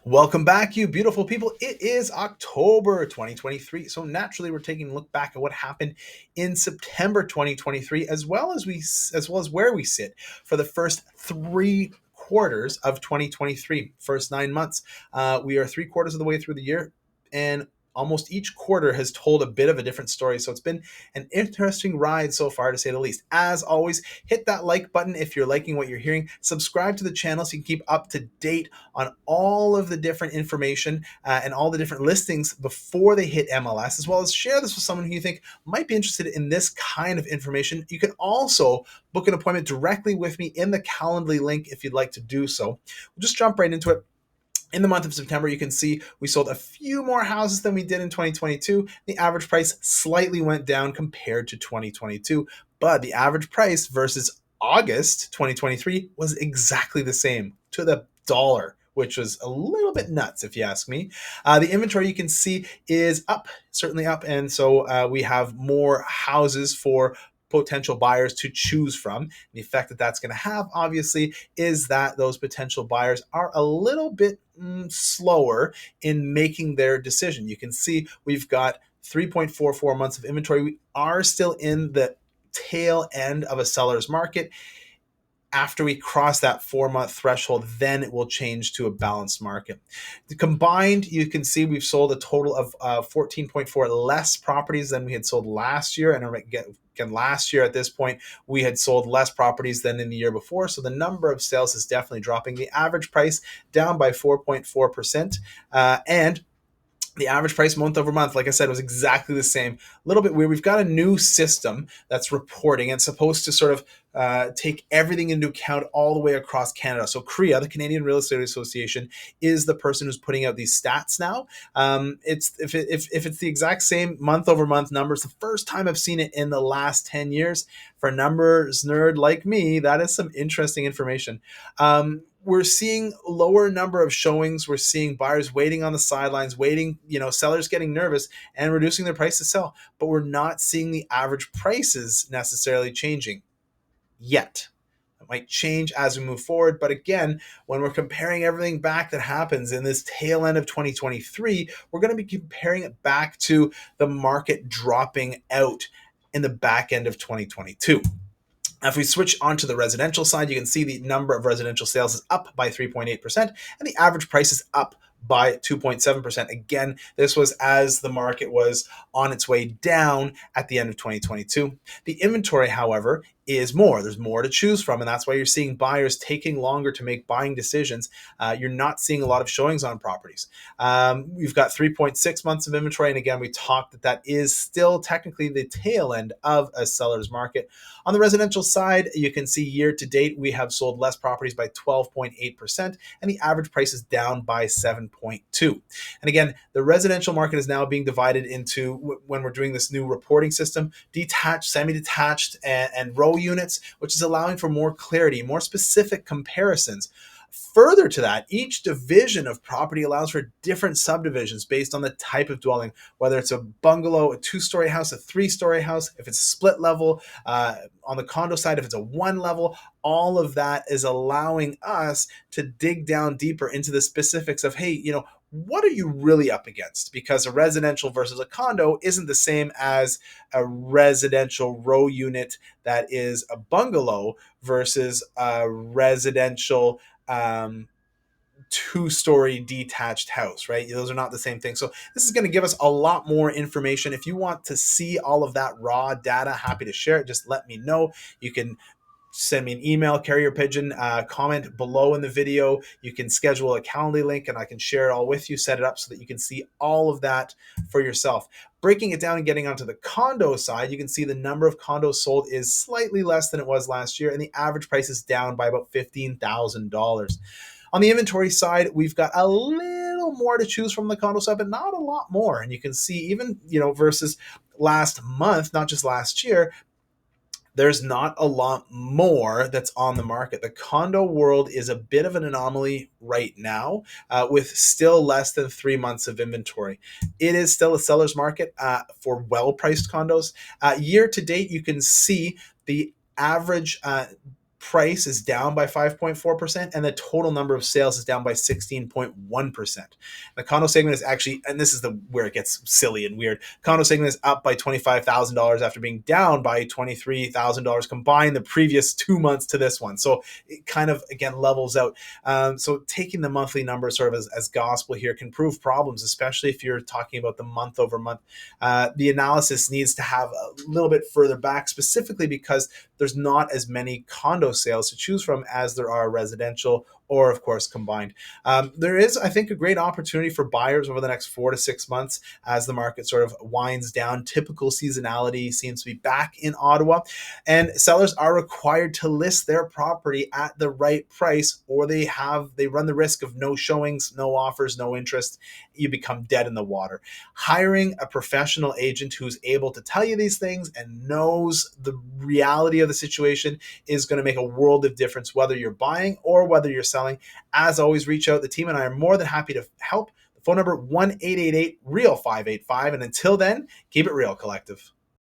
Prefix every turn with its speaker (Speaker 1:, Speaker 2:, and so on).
Speaker 1: Welcome back, you beautiful people. It is October 2023. So naturally, we're taking a look back at what happened in September 2023, as well as where we sit for the first 3 quarters of 2023, first 9 months. We are 3 quarters of the way through the year, and almost each quarter has told a bit of a different story. So it's been an interesting ride so far, to say the least. As always, hit that like button if you're liking what you're hearing. Subscribe to the channel so you can keep up to date on all of the different information and all the different listings before they hit MLS, as well as share this with someone who you think might be interested in this kind of information. You can also book an appointment directly with me in the Calendly link if you'd like to do so. We'll just jump right into it. In the month of September, you can see we sold a few more houses than we did in 2022. The average price slightly went down compared to 2022, but the average price versus August 2023 was exactly the same to the dollar, which was a little bit nuts, if you ask me. The inventory you can see is up, certainly up, and so we have more houses for potential buyers to choose from. The effect that that's going to have, obviously, is that those potential buyers are a little bit slower in making their decision. You can see we've got 3.44 months of inventory. We are still in the tail end of a seller's market. After we cross that 4 month threshold, then it will change to a balanced market. The combined, you can see we've sold a total of 14.4 less properties than we had sold last year. And again, last year at this point, we had sold less properties than in the year before. So the number of sales is definitely dropping. The average price down by 4.4%. And the average price month over month, like I said, was exactly the same. A little bit weird. We've got a new system that's reporting. It's supposed to sort of take everything into account all the way across Canada. So CREA, the Canadian Real Estate Association, is the person who's putting out these stats now. It's if it's the exact same month over month numbers, the first time I've seen it in the last 10 years. For a numbers nerd like me, that is some interesting information. We're seeing lower number of showings. We're seeing buyers waiting on the sidelines, waiting, sellers getting nervous and reducing their price to sell. But we're not seeing the average prices necessarily changing yet. It might change as we move forward. But again, when we're comparing everything back that happens in this tail end of 2023, we're going to be comparing it back to the market dropping out in the back end of 2022. If we switch onto the residential side, you can see the number of residential sales is up by 3.8%, and the average price is up by 2.7%. Again, this was as the market was on its way down at the end of 2022. The inventory, however, is more. There's more to choose from, and that's why you're seeing buyers taking longer to make buying decisions. You're not seeing a lot of showings on properties. We've got 3.6 months of inventory, and again, we talked that is still technically the tail end of a seller's market. On the residential side, you can see year to date, we have sold less properties by 12.8%, and the average price is down by 7.2%. And again, the residential market is now being divided into, when we're doing this new reporting system, detached, semi-detached, and row units, which is allowing for more clarity, more specific comparisons. Further to that, each division of property allows for different subdivisions based on the type of dwelling, whether it's a bungalow, a 2-story house, a 3-story house, if it's split level, on the condo side, if it's a 1 level. All of that is allowing us to dig down deeper into the specifics of, hey, what are you really up against? Because a residential versus a condo isn't the same as a residential row unit that is a bungalow versus a residential 2-story detached house, right? Those are not the same thing. So this is going to give us a lot more information. If you want to see all of that raw data, happy to share it. Just let me know. You can send me an email, carrier pigeon, comment below in the video. You can schedule a Calendly link and I can share it all with you, set it up so that you can see all of that for yourself. Breaking it down and getting onto the condo side, you can see the number of condos sold is slightly less than it was last year, and the average price is down by about $15,000. On the inventory side, we've got a little more to choose from the condo side, but not a lot more. And you can see even, versus last month, not just last year, there's not a lot more that's on the market. The condo world is a bit of an anomaly right now, with still less than 3 months of inventory. It is still a seller's market for well-priced condos. Year to date, you can see the average price is down by 5.4%, and the total number of sales is down by 16.1%. The condo segment is actually, and this is where it gets silly and weird, condo segment is up by $25,000 after being down by $23,000 combined the previous 2 months to this one. So it kind of, again, levels out. So taking the monthly numbers sort of as gospel here can prove problems, especially if you're talking about the month over month. The analysis needs to have a little bit further back, specifically because there's not as many condo sales to choose from as there are residential or, of course, combined. There is, I think, a great opportunity for buyers over the next 4 to 6 months as the market sort of winds down. Typical seasonality seems to be back in Ottawa, and sellers are required to list their property at the right price, or they run the risk of no showings, no offers, no interest. You become dead in the water. Hiring a professional agent who's able to tell you these things and knows the reality of the situation is going to make a world of difference, whether you're buying or whether you're selling. As always, reach out. The team and I are more than happy to help. The phone number 1-888-REAL585. And until then, keep it real, collective.